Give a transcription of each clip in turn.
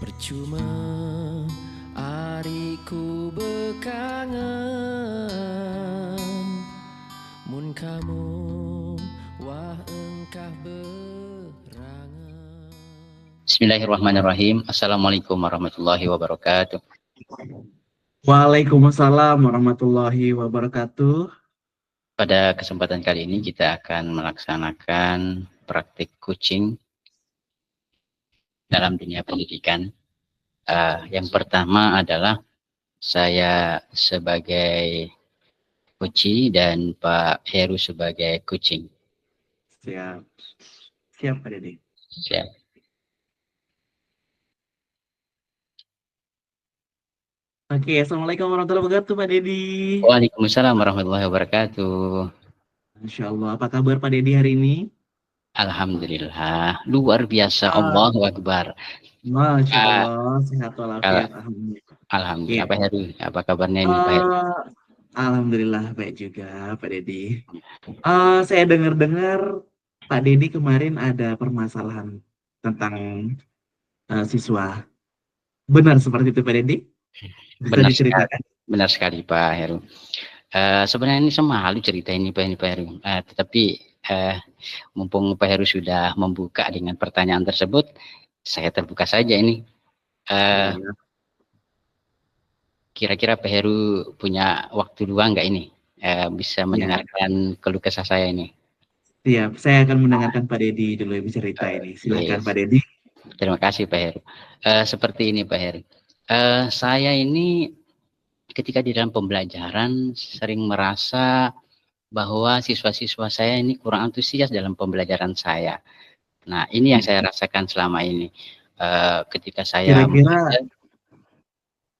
Percuma ariku bekangen mun kamu wah engkah berangan. Bismillahirrahmanirrahim. Assalamualaikum warahmatullahi wabarakatuh. Waalaikumsalam warahmatullahi wabarakatuh. Pada kesempatan kali ini kita akan melaksanakan praktik coaching dalam dunia pendidikan. Yang pertama adalah saya sebagai coach dan Pak Heru sebagai coaching. Siap. Siap Pak Dedi. Siap. Oke, Assalamualaikum warahmatullahi wabarakatuh Pak Dedi. Waalaikumsalam warahmatullahi wabarakatuh. Masya Allah, apa kabar Pak Dedi hari ini? Alhamdulillah, luar biasa. Allahu Akbar. Masya Allah, sehat walafiat. Alhamdulillah. Iya. Pak Heru, apa kabarnya ini Pak Heru? Alhamdulillah baik juga Pak Dedi. Saya dengar-dengar Pak Dedi kemarin ada permasalahan tentang siswa. Benar seperti itu Pak Dedi? Bisa diceritakan? Benar sekali Pak Heru. Sebenarnya ini semalu cerita ini Pak Heru. Tetapi mumpung Pak Heru sudah membuka dengan pertanyaan tersebut, saya terbuka saja ini. Kira-kira Pak Heru punya waktu luang nggak ini? Bisa mendengarkan keluh kesah saya ini? Siap, saya akan mendengarkan Pak Dedi dulu yang bercerita ini. Silakan Pak Dedi. Terima kasih Pak Heru. Seperti ini Pak Heru. Saya ini ketika di dalam pembelajaran sering merasa bahwa siswa-siswa saya ini kurang antusias dalam pembelajaran saya. Nah, ini yang saya rasakan selama ini. Ketika saya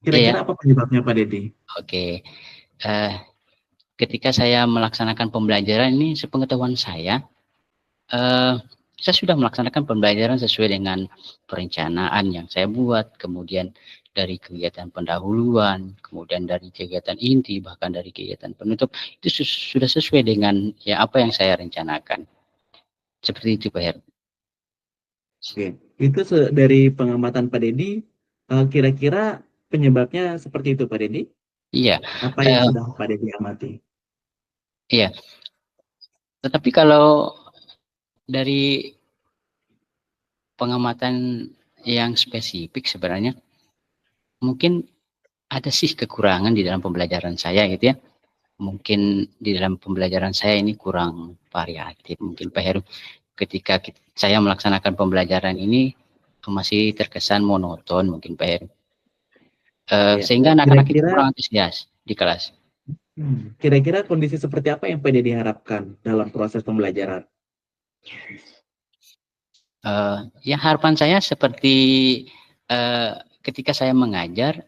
Kira-kira apa penyebabnya Pak Dedi? Oke. Ketika saya melaksanakan pembelajaran ini, sepengetahuan saya sudah melaksanakan pembelajaran sesuai dengan perencanaan yang saya buat, kemudian dari kegiatan pendahuluan, kemudian dari kegiatan inti, bahkan dari kegiatan penutup, itu sudah sesuai dengan ya apa yang saya rencanakan. Seperti itu Pak Heru. Oke, itu dari pengamatan Pak Dedi, kira-kira penyebabnya seperti itu Pak Dedi? Iya. Apa yang sudah Pak Dedi amati? Iya. Tetapi kalau dari pengamatan yang spesifik sebenarnya, mungkin ada sih kekurangan di dalam pembelajaran saya gitu ya. Mungkin di dalam pembelajaran saya ini kurang variatif. Mungkin Pak Heru, ketika saya melaksanakan pembelajaran ini masih terkesan monoton mungkin Pak Heru. Sehingga anak-anak itu kurang antusias di kelas. Kira-kira kondisi seperti apa yang Pak Dedi harapkan dalam proses pembelajaran? Ya harapan saya seperti ketika saya mengajar,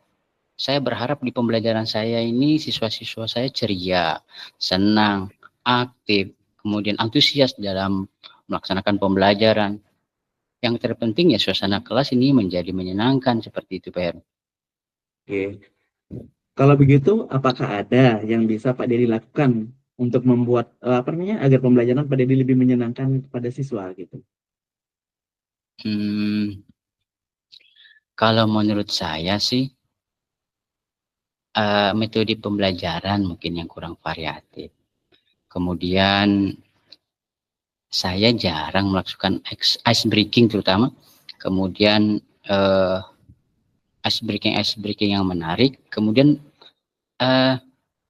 saya berharap di pembelajaran saya ini siswa-siswa saya ceria, senang, aktif, kemudian antusias dalam melaksanakan pembelajaran. Yang terpenting ya suasana kelas ini menjadi menyenangkan seperti itu Pak Heru. Oke. Kalau begitu, apakah ada yang bisa Pak Dedi lakukan untuk membuat agar pembelajaran Pak Dedi lebih menyenangkan kepada siswa gitu? Kalau menurut saya sih metode pembelajaran mungkin yang kurang variatif. Kemudian saya jarang melakukan ice breaking terutama. Kemudian ice breaking yang menarik. Kemudian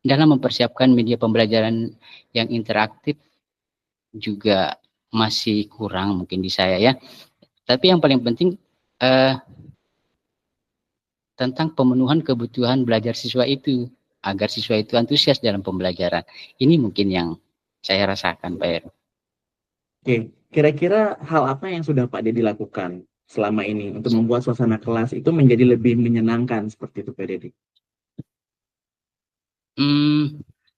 dalam mempersiapkan media pembelajaran yang interaktif juga masih kurang mungkin di saya ya. Tapi yang paling penting tentang pemenuhan kebutuhan belajar siswa itu, agar siswa itu antusias dalam pembelajaran. Ini mungkin yang saya rasakan Pak Heru. Oke, kira-kira hal apa yang sudah Pak Dedi lakukan selama ini untuk membuat suasana kelas itu menjadi lebih menyenangkan seperti itu Pak Dedi?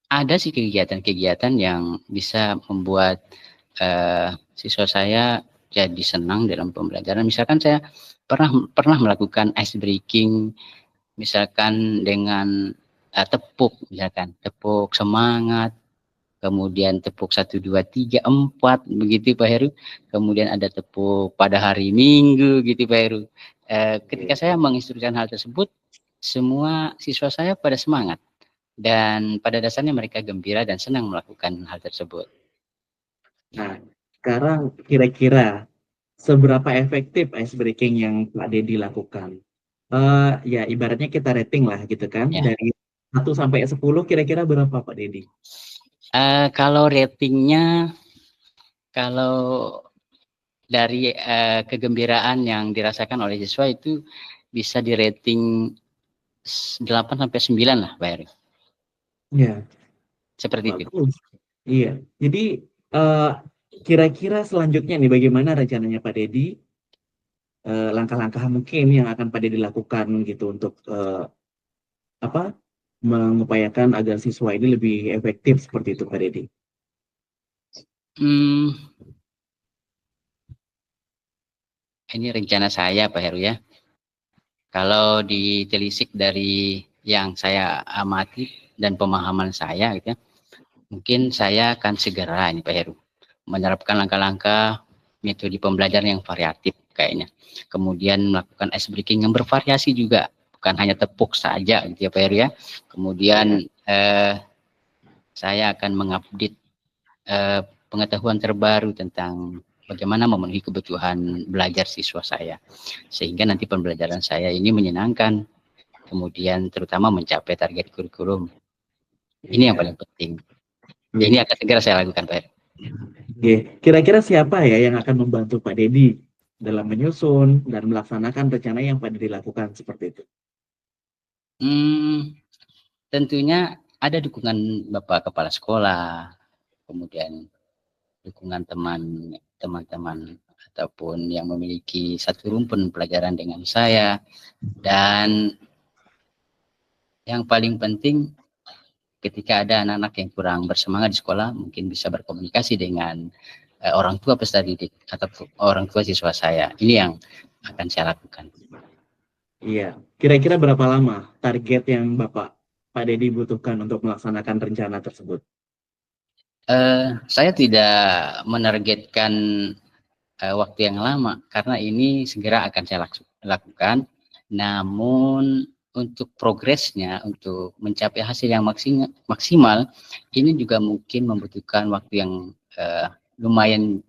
Ada sih kegiatan-kegiatan yang bisa membuat siswa saya jadi senang dalam pembelajaran. Misalkan saya pernah melakukan ice breaking, misalkan dengan tepuk, misalkan tepuk semangat, kemudian tepuk 1, 2, 3, 4 begitu Pak Heru. Kemudian ada tepuk pada hari Minggu gitu Pak Heru. ketika saya menginstruksikan hal tersebut, semua siswa saya pada semangat dan pada dasarnya mereka gembira dan senang melakukan hal tersebut. Nah, sekarang kira-kira seberapa efektif ice breaking yang Pak Dedi lakukan? Ya ibaratnya kita rating lah gitu kan, Ya. dari 1 sampai 10 kira-kira berapa Pak Dedi? Kalau ratingnya, kalau dari kegembiraan yang dirasakan oleh siswa itu bisa di rating 8 sampai 9 lah, Pak Heri. Ya, Seperti itu. bagus. Iya, jadi kira-kira selanjutnya nih bagaimana rencananya Pak Dedi? Langkah-langkah mungkin yang akan Pak Dedi lakukan gitu untuk apa mengupayakan agar siswa ini lebih efektif seperti itu Pak Dedi. Hmm, ini rencana saya, Pak Heru ya. Kalau ditelisik dari yang saya amati dan pemahaman saya, gitu ya, mungkin saya akan segera ini Pak Heru menerapkan langkah-langkah metode pembelajaran yang variatif kayaknya. Kemudian melakukan ice breaking yang bervariasi juga, bukan hanya tepuk saja, gitu ya Pak Heru ya. Kemudian saya akan mengupdate pengetahuan terbaru tentang bagaimana memenuhi kebutuhan belajar siswa saya, sehingga nanti pembelajaran saya ini menyenangkan, kemudian terutama mencapai target kurikulum. Ini yang paling penting. Ini akan segera saya lakukan, Pak. Oke, kira-kira siapa ya yang akan membantu Pak Dedi dalam menyusun dan melaksanakan rencana yang Pak Dedi lakukan seperti itu? Tentunya ada dukungan Bapak Kepala Sekolah, kemudian dukungan teman-teman ataupun yang memiliki satu rumpun pelajaran dengan saya, dan yang paling penting ketika ada anak-anak yang kurang bersemangat di sekolah, mungkin bisa berkomunikasi dengan orang tua peserta didik atau orang tua siswa saya. Ini yang akan saya lakukan. Iya, kira-kira berapa lama target yang Pak Dedi butuhkan untuk melaksanakan rencana tersebut? Saya tidak menargetkan waktu yang lama karena ini segera akan saya lakukan. Namun untuk progresnya, untuk mencapai hasil yang maksimal, ini juga mungkin membutuhkan waktu yang lumayan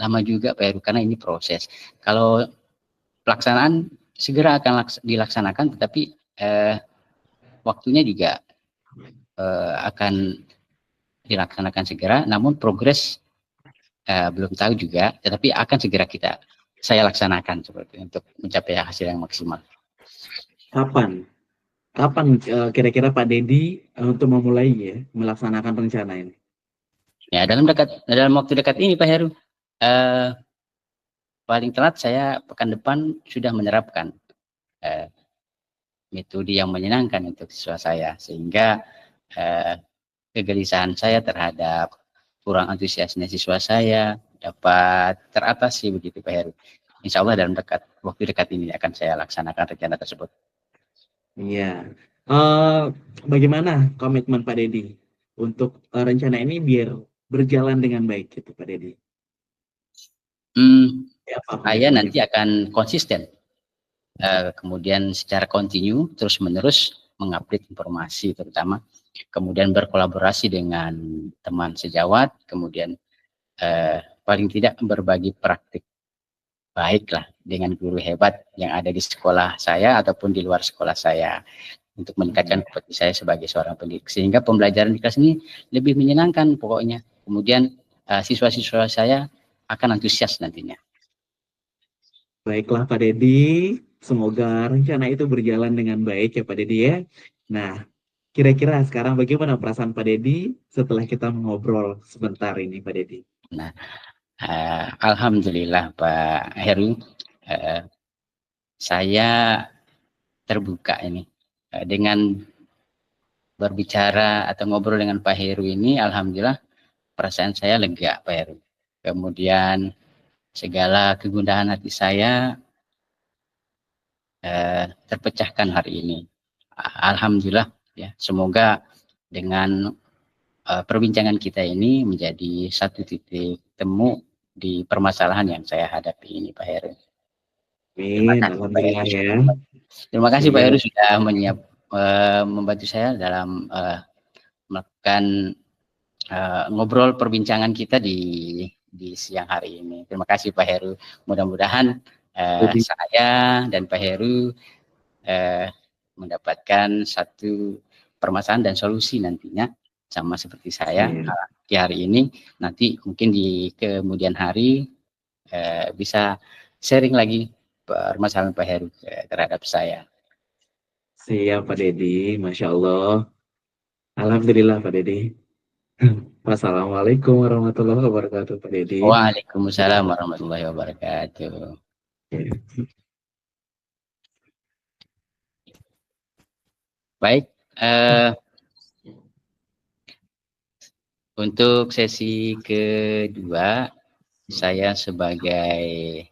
lama juga Pak Heru, karena ini proses. Kalau pelaksanaan segera akan dilaksanakan, tetapi waktunya juga akan dilaksanakan segera, namun progres belum tahu juga, tetapi akan segera saya laksanakan seperti untuk mencapai hasil yang maksimal. Kapan kira-kira Pak Dedi untuk memulai ya melaksanakan rencana ini? Ya, dalam waktu dekat ini Pak Heru, paling telat saya pekan depan sudah menerapkan metode yang menyenangkan untuk siswa saya, sehingga kegelisahan saya terhadap kurang antusiasnya siswa saya dapat teratasi begitu Pak Heru. Insya Allah dalam waktu dekat ini akan saya laksanakan rencana tersebut. Iya. Bagaimana komitmen Pak Dedi untuk rencana ini biar berjalan dengan baik gitu Pak Dedi? Saya nanti akan konsisten, kemudian secara kontinu terus-menerus mengupdate informasi terutama, kemudian berkolaborasi dengan teman sejawat, kemudian paling tidak berbagi praktik baiklah dengan guru hebat yang ada di sekolah saya ataupun di luar sekolah saya, untuk meningkatkan kompetisi saya sebagai seorang pendidik, sehingga pembelajaran di kelas ini lebih menyenangkan pokoknya. Kemudian siswa-siswa saya akan antusias nantinya. Baiklah Pak Dedi, semoga rencana itu berjalan dengan baik ya Pak Dedi ya. Nah, kira-kira sekarang bagaimana perasaan Pak Dedi setelah kita ngobrol sebentar ini Pak Dedi? Nah, alhamdulillah Pak Heru, saya terbuka ini dengan berbicara atau ngobrol dengan Pak Heru ini. Alhamdulillah perasaan saya lega Pak Heru. Kemudian segala kegundahan hati saya terpecahkan hari ini. Alhamdulillah ya. Semoga dengan perbincangan kita ini menjadi satu titik temu di permasalahan yang saya hadapi ini Pak Heru. Terima Amin. kasih Pak Heru. Alhamdulillah ya. Terima kasih Pak Iya. Heru sudah membantu saya dalam melakukan ngobrol perbincangan kita di siang hari ini. Terima kasih Pak Heru. Mudah-mudahan Jadi, saya dan Pak Heru mendapatkan satu permasalahan dan solusi nantinya sama seperti saya iya. di hari ini. Nanti mungkin di kemudian hari bisa sharing lagi permasalahan Pak Heru terhadap saya. Siap Pak Dedi, Masya Allah. Alhamdulillah Pak Dedi. Wassalamualaikum warahmatullahi wabarakatuh Pak Dedi. Waalaikumsalam warahmatullahi wabarakatuh. Baik, untuk sesi kedua, saya sebagai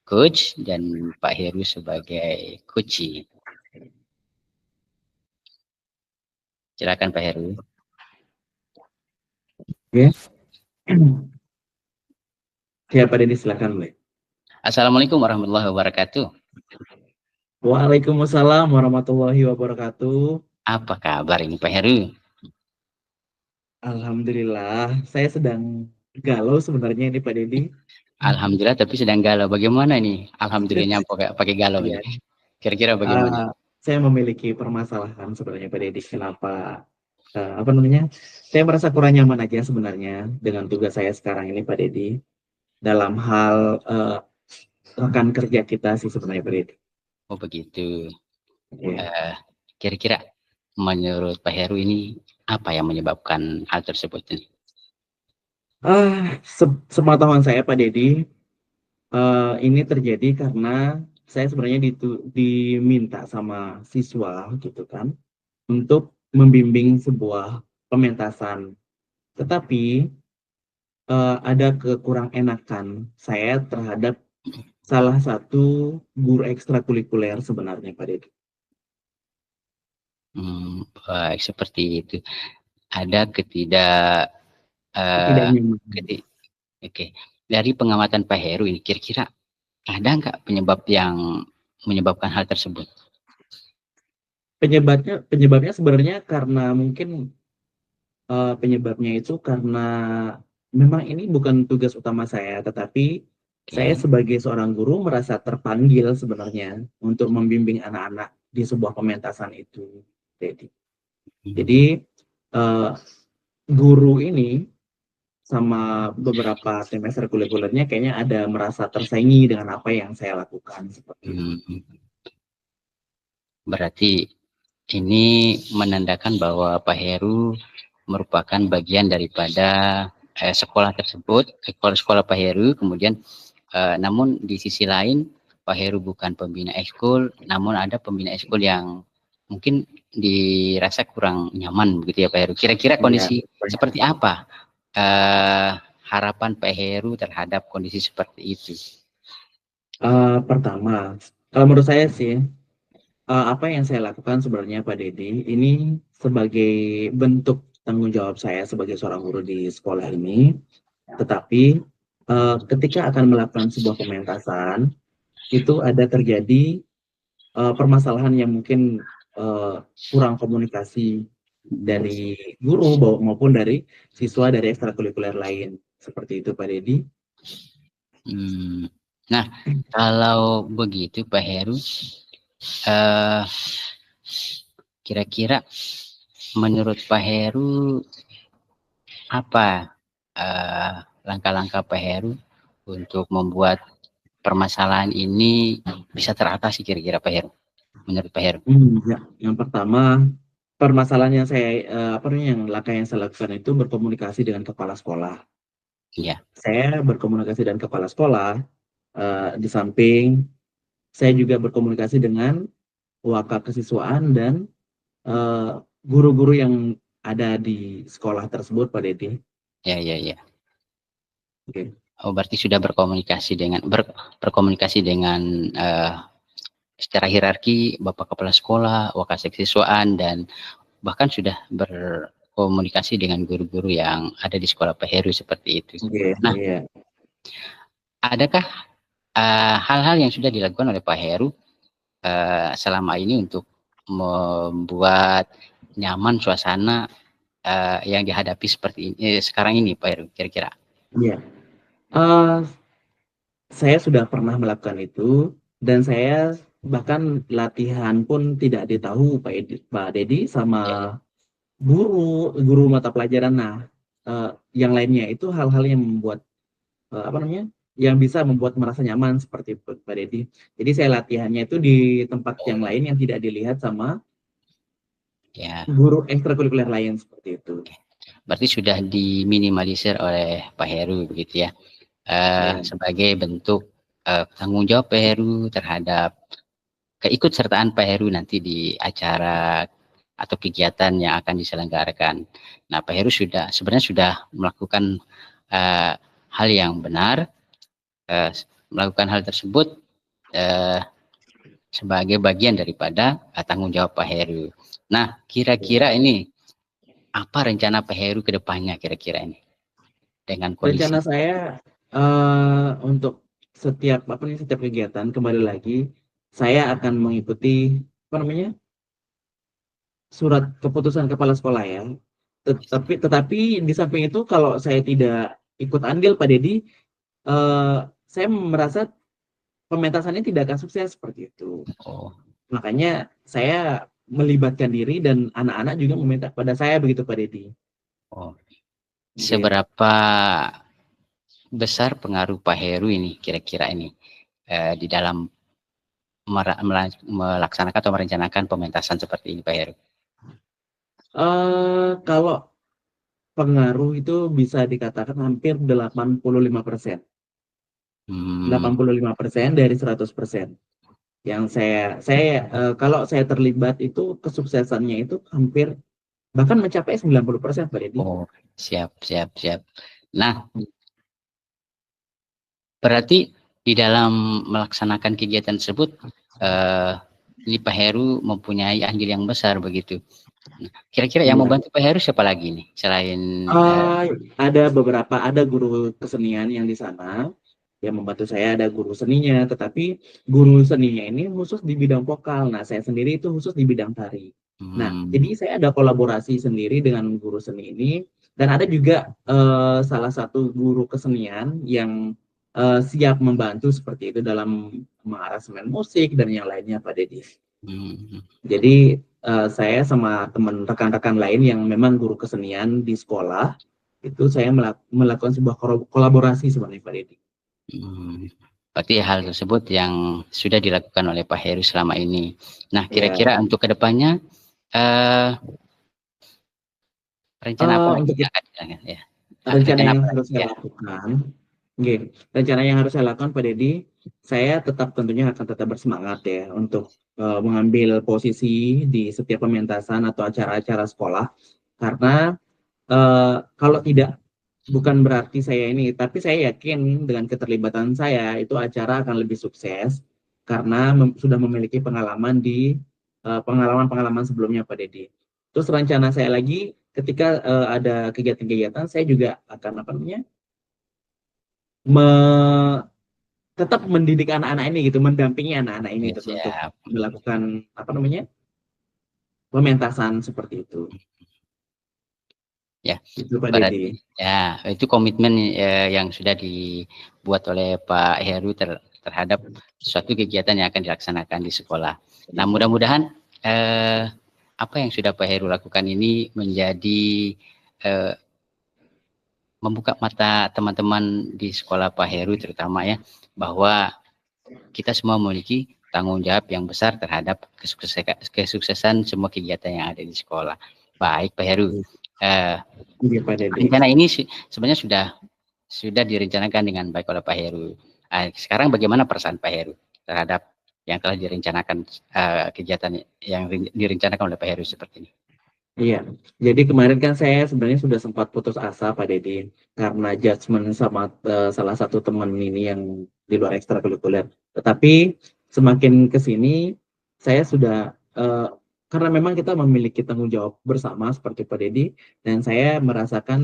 coach dan Pak Heru sebagai coachee. Silakan Pak Heru. Oke. Ya Pak Dedi silakan. Assalamualaikum warahmatullahi wabarakatuh. Waalaikumsalam warahmatullahi wabarakatuh. Apa kabar ini Pak Heru? Alhamdulillah, saya sedang galau sebenarnya ini Pak Dedi. Alhamdulillah, tapi sedang galau. Bagaimana nih? Alhamdulillahnya pakai galau Ya. ini. Kira-kira bagaimana? Saya memiliki permasalahan sebenarnya Pak Dedi. Kenapa? Apa namanya? Saya merasa kurang nyaman aja sebenarnya dengan tugas saya sekarang ini Pak Dedi. Dalam hal rekan kerja kita sih sebenarnya Pak Dedi. Oh begitu. Ya. Kira-kira menurut Pak Heru ini apa yang menyebabkan hal tersebut? Sepengetahuan saya Pak Dedi, ini terjadi karena saya sebenarnya diminta sama siswa gitu kan untuk membimbing sebuah pementasan. Tetapi ada kekurang enakan saya terhadap salah satu guru ekstrakurikuler sebenarnya Pak Dedi. Baik, seperti itu. Ada Oke. Dari pengamatan Pak Heru ini, kira-kira ada nggak penyebab yang menyebabkan hal tersebut? Penyebabnya sebenarnya karena mungkin penyebabnya itu karena memang ini bukan tugas utama saya, tetapi saya sebagai seorang guru merasa terpanggil sebenarnya untuk membimbing anak-anak di sebuah pementasan itu. Jadi guru ini sama beberapa tim ekstrakurikulernya kayaknya ada merasa tersaingi dengan apa yang saya lakukan seperti itu. Berarti ini menandakan bahwa Pak Heru merupakan bagian daripada sekolah tersebut, sekolah Pak Heru. Kemudian, namun di sisi lain Pak Heru bukan pembina ekskul, namun ada pembina ekskul yang mungkin dirasa kurang nyaman, begitu ya Pak Heru. Kira-kira kondisi seperti apa harapan Pak Heru terhadap kondisi seperti itu? Pertama, kalau menurut saya sih, apa yang saya lakukan sebenarnya Pak Dedi, ini sebagai bentuk tanggung jawab saya sebagai seorang guru di sekolah ini. Tetapi ketika akan melakukan sebuah pementasan, itu ada terjadi permasalahan yang mungkin kurang komunikasi dari guru maupun dari siswa dari ekstrakurikuler lain. Seperti itu Pak Dedi. Nah, kalau begitu Pak Heru, kira-kira menurut Pak Heru apa langkah-langkah Pak Heru untuk membuat permasalahan ini bisa teratasi kira-kira Pak Heru? Menurut Pak Heru? Ya, yang pertama, permasalahan yang langkah yang saya lakukan itu berkomunikasi dengan kepala sekolah. Iya. Saya berkomunikasi dengan kepala sekolah, di samping saya juga berkomunikasi dengan wakil kesiswaan dan guru-guru yang ada di sekolah tersebut Pak Dedi. Ya. Okay. Oh, berarti sudah berkomunikasi dengan secara hierarki Bapak Kepala Sekolah, wakil kesiswaan, dan bahkan sudah berkomunikasi dengan guru-guru yang ada di sekolah Pak Heru seperti itu. Nah, adakah hal-hal yang sudah dilakukan oleh Pak Heru selama ini untuk membuat nyaman suasana yang dihadapi seperti ini sekarang ini, Pak Heru, kira-kira? Iya. Saya sudah pernah melakukan itu, dan saya bahkan latihan pun tidak ditahu Pak Dedi Ya, sama guru mata pelajaran. Nah, yang lainnya itu hal-hal yang membuat apa namanya, yang bisa membuat merasa nyaman seperti Pak Dedi. Jadi saya latihannya itu di tempat yang lain yang tidak dilihat sama ya. guru ekstrakurikuler lain seperti itu. Berarti sudah diminimalisir oleh Pak Heru begitu ya, Ya. sebagai bentuk tanggung jawab Pak Heru terhadap keikutsertaan Pak Heru nanti di acara atau kegiatan yang akan diselenggarakan. Nah, Pak Heru sebenarnya sudah melakukan hal yang benar, melakukan hal tersebut sebagai bagian daripada tanggung jawab Pak Heru. Nah, kira-kira ini apa rencana Pak Heru ke depannya kira-kira ini dengan kondisi? Rencana saya untuk setiap kegiatan, kembali lagi saya akan mengikuti surat keputusan kepala sekolah ya. Tetapi di samping itu, kalau saya tidak ikut andil Pak Dedi, saya merasa pementasannya tidak akan sukses seperti itu. Oh. Makanya saya melibatkan diri dan anak-anak juga meminta pada saya begitu Pak Dedi. Oh. Seberapa besar pengaruh Pak Heru ini kira-kira ini di dalam melaksanakan atau merencanakan pementasan seperti ini Pak Heru? Kalau pengaruh itu bisa dikatakan hampir 85%. 85% dari 100%. Yang saya kalau saya terlibat itu kesuksesannya itu hampir bahkan mencapai 90% Pak Dedi. Oh, siap. Nah, berarti di dalam melaksanakan kegiatan tersebut ini Pak Heru mempunyai andil yang besar begitu. Kira-kira yang membantu Pak Heru siapa lagi nih selain ada guru kesenian yang di sana yang membantu saya, ada guru seninya, tetapi guru seninya ini khusus di bidang vokal. Nah, saya sendiri itu khusus di bidang tari. Nah, jadi saya ada kolaborasi sendiri dengan guru seni ini, dan ada juga salah satu guru kesenian yang siap membantu seperti itu dalam mengaransemen musik dan yang lainnya Pak Dedi. Jadi saya sama teman rekan-rekan lain yang memang guru kesenian di sekolah, itu saya melakukan sebuah kolaborasi sebenarnya Pak Dedi. Berarti hal tersebut yang sudah dilakukan oleh Pak Heru selama ini. Nah, kira-kira untuk kedepannya rencana apa untuk yang akan dilakukan? Ya. Rencana yang harus saya lakukan, rencana yang harus saya lakukan Pak Dedi, saya tentunya akan tetap bersemangat ya untuk mengambil posisi di setiap pementasan atau acara-acara sekolah, karena kalau tidak, bukan berarti saya ini, tapi saya yakin dengan keterlibatan saya itu acara akan lebih sukses karena sudah memiliki pengalaman di pengalaman-pengalaman sebelumnya Pak Dedi. Terus rencana saya lagi ketika ada kegiatan-kegiatan, saya juga akan tetap mendidik anak-anak ini gitu, mendampingi anak-anak ini untuk melakukan pementasan seperti itu. Ya, itu Pak Dedi. Ya, itu komitmen yang sudah dibuat oleh Pak Heru terhadap suatu kegiatan yang akan dilaksanakan di sekolah. Nah, mudah-mudahan apa yang sudah Pak Heru lakukan ini menjadi membuka mata teman-teman di sekolah Pak Heru terutama ya, bahwa kita semua memiliki tanggung jawab yang besar terhadap kesuksesan semua kegiatan yang ada di sekolah. Baik Pak Heru. Rencana ini sebenarnya sudah direncanakan dengan baik oleh Pak Heru. Sekarang bagaimana perasaan Pak Heru terhadap yang telah direncanakan kegiatan yang direncanakan oleh Pak Heru seperti ini? Iya, jadi kemarin kan saya sebenarnya sudah sempat putus asa Pak Dedi karena judgement sama salah satu teman ini yang di luar ekstrakurikuler. Tetapi semakin ke sini saya sudah karena memang kita memiliki tanggung jawab bersama seperti Pak Dedi, dan saya merasakan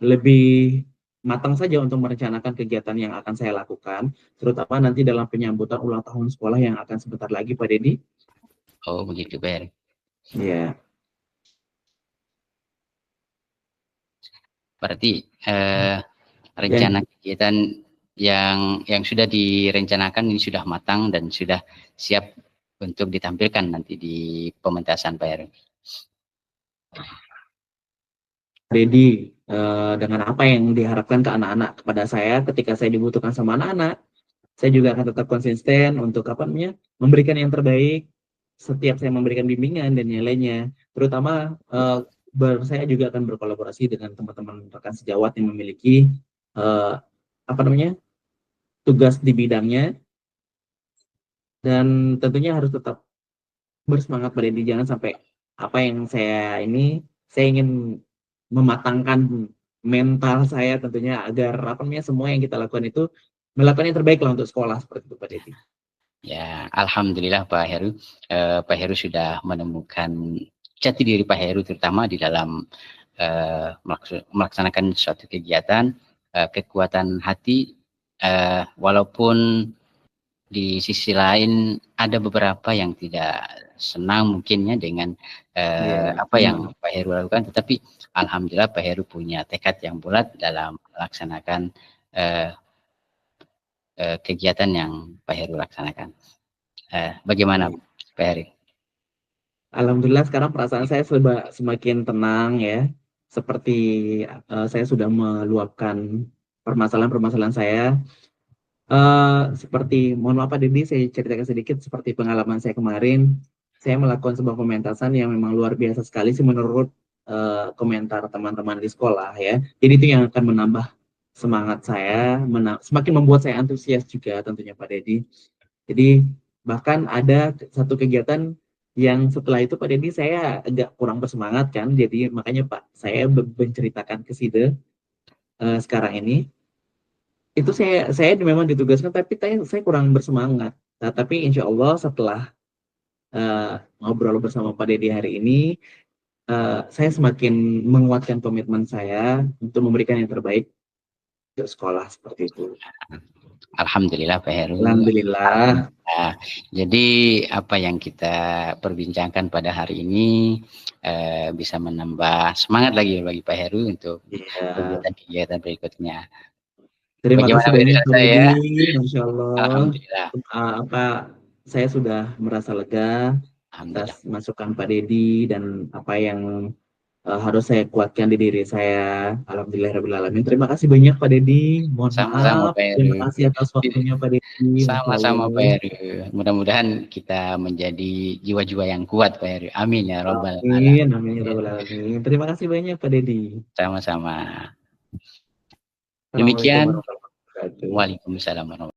lebih matang saja untuk merencanakan kegiatan yang akan saya lakukan, terutama nanti dalam penyambutan ulang tahun sekolah yang akan sebentar lagi, Pak Deddy. Oh, begitu, Pak Heru. Iya. Berarti Dan rencana kegiatan yang sudah direncanakan ini sudah matang dan sudah siap untuk ditampilkan nanti di pementasan, Pak Heru. Deddy, dengan apa yang diharapkan ke anak-anak kepada saya ketika saya dibutuhkan sama anak-anak, saya juga akan tetap konsisten untuk apa namanya memberikan yang terbaik setiap saya memberikan bimbingan dan nilainya. Terutama saya juga akan berkolaborasi dengan teman-teman rekan sejawat yang memiliki apa namanya tugas di bidangnya, dan tentunya harus tetap bersemangat pada diri. Jangan sampai apa yang saya ingin mematangkan mental saya tentunya agar apa namanya semua yang kita lakukan itu melakukan yang terbaik lah untuk sekolah, seperti itu Pak Deddy. Ya, alhamdulillah Pak Heru. Pak Heru sudah menemukan jati diri Pak Heru terutama di dalam melaksanakan suatu kegiatan, kekuatan hati, walaupun di sisi lain ada beberapa yang tidak senang mungkinnya dengan apa yang Pak Heru lakukan, tetapi alhamdulillah Pak Heru punya tekad yang bulat dalam melaksanakan kegiatan yang Pak Heru laksanakan. Bagaimana Pak Heru? Alhamdulillah sekarang perasaan saya semakin tenang ya. Seperti saya sudah meluapkan permasalahan-permasalahan saya. Seperti, mohon maaf Pak Deddy, saya ceritakan sedikit seperti pengalaman saya kemarin. Saya melakukan sebuah pementasan yang memang luar biasa sekali sih menurut komentar teman-teman di sekolah ya. Jadi itu yang akan menambah semangat saya, semakin membuat saya antusias juga tentunya Pak Deddy. Jadi bahkan ada satu kegiatan yang setelah itu Pak Deddy saya agak kurang bersemangat kan. Jadi makanya Pak saya menceritakan ke SIDE sekarang ini. Itu saya memang ditugaskan tapi saya kurang bersemangat. Nah, tapi insya Allah setelah ngobrol bersama Pak Deddy hari ini, saya semakin menguatkan komitmen saya untuk memberikan yang terbaik untuk sekolah, seperti itu. Alhamdulillah Pak Heru. Alhamdulillah. Nah, jadi apa yang kita perbincangkan pada hari ini bisa menambah semangat lagi bagi Pak Heru untuk kegiatan-kegiatan berikutnya. Terima kasih banyak Pak Deddy, Masya Allah. Alhamdulillah. Saya sudah merasa lega atas masukan Pak Deddy dan apa yang harus saya kuatkan di diri saya. Alhamdulillahirrahmanirrahim. Terima kasih banyak Pak Deddy. Mohon maaf. Terima kasih atas waktunya Pak Deddy. Sama-sama Pak Heru. Mudah-mudahan kita menjadi jiwa-jiwa yang kuat Pak Heru. Amin ya Rabbal alamin. Amin ya Rabbal alamin. Terima kasih banyak Pak Deddy. Sama-sama. Demikian. Waalaikumsalam warahmatullahi wabarakatuh.